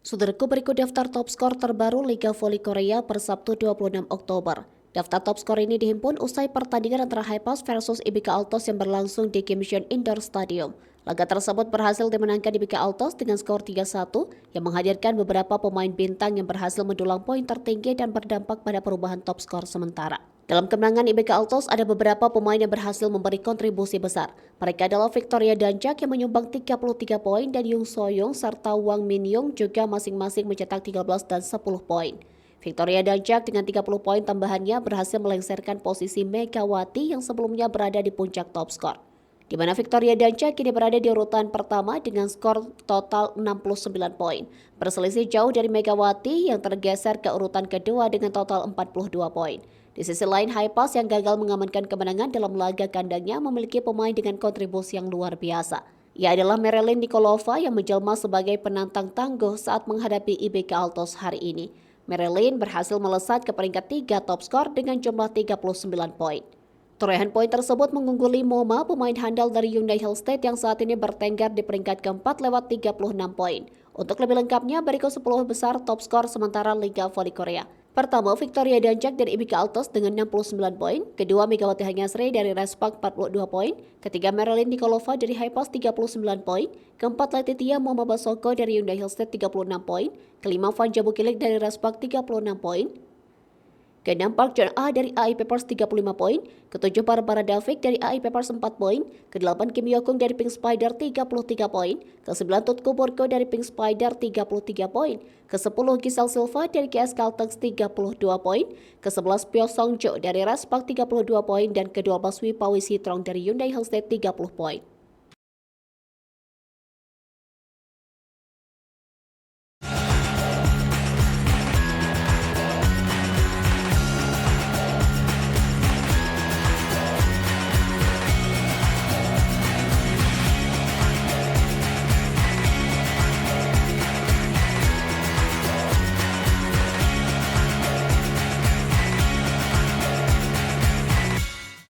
Saudaraku, berikut daftar top skor terbaru Liga Voli Korea per Sabtu 26 Oktober. Daftar top skor ini dihimpun usai pertandingan antara Haepas versus IBK Altos yang berlangsung di Gimcheon Indoor Stadium. Laga tersebut berhasil dimenangkan IBK Altos dengan skor 3-1 yang menghadirkan beberapa pemain bintang yang berhasil mendulang poin tertinggi dan berdampak pada perubahan top skor sementara. Dalam kemenangan IBK Altos ada beberapa pemain yang berhasil memberi kontribusi besar. Mereka adalah Victoria Danjak yang menyumbang 33 poin dan Yung Soyoung serta Wang Min-young juga masing-masing mencetak 13 dan 10 poin. Victoria Danjak dengan 30 poin tambahannya berhasil melengsarkan posisi Megawati yang sebelumnya berada di puncak top skor, di mana Victoria Danjak kini berada di urutan pertama dengan skor total 69 poin. Berselisih jauh dari Megawati yang tergeser ke urutan kedua dengan total 42 poin. Di sisi lain, Haepas yang gagal mengamankan kemenangan dalam laga kandangnya memiliki pemain dengan kontribusi yang luar biasa. Ia adalah Marilyn Nikolova yang menjelma sebagai penantang tangguh saat menghadapi IBK Altos hari ini. Marilyn berhasil melesat ke peringkat 3 top skor dengan jumlah 39 poin. Torehan poin tersebut mengungguli Moma, pemain handal dari Hyundai Hillstate yang saat ini bertengger di peringkat keempat lewat 36 poin. Untuk lebih lengkapnya, berikut 10 besar top skor sementara Liga Voli Korea. Pertama, Victoria Danjak dari IBK Altos dengan 69 poin. Kedua, Megawati Hanyasri dari Respak 42 poin. Ketiga, Marilyn Nikolova dari Haepas 39 poin. Keempat, Letitia Moma Basoko dari Hyundai Hillstate 36 poin. Kelima, Vanja Bukilik dari Respak 36 poin. Keenam, Park John A dari AI Papers 35 poin. Ketujuh, Barbara Davik dari AI Papers 4 poin. Kedelapan, Kim Yokung dari Pink Spider 33 poin. Kesembilan, Tutku Borgo dari Pink Spider 33 poin. Kesepuluh, Giselle Silva dari GS Caltex 32 poin. Kesebelas, Pyo Song Jo dari Respak 32 poin. Dan ke-12, Wipawi Sitrong dari Hyundai Hillstate 30 poin.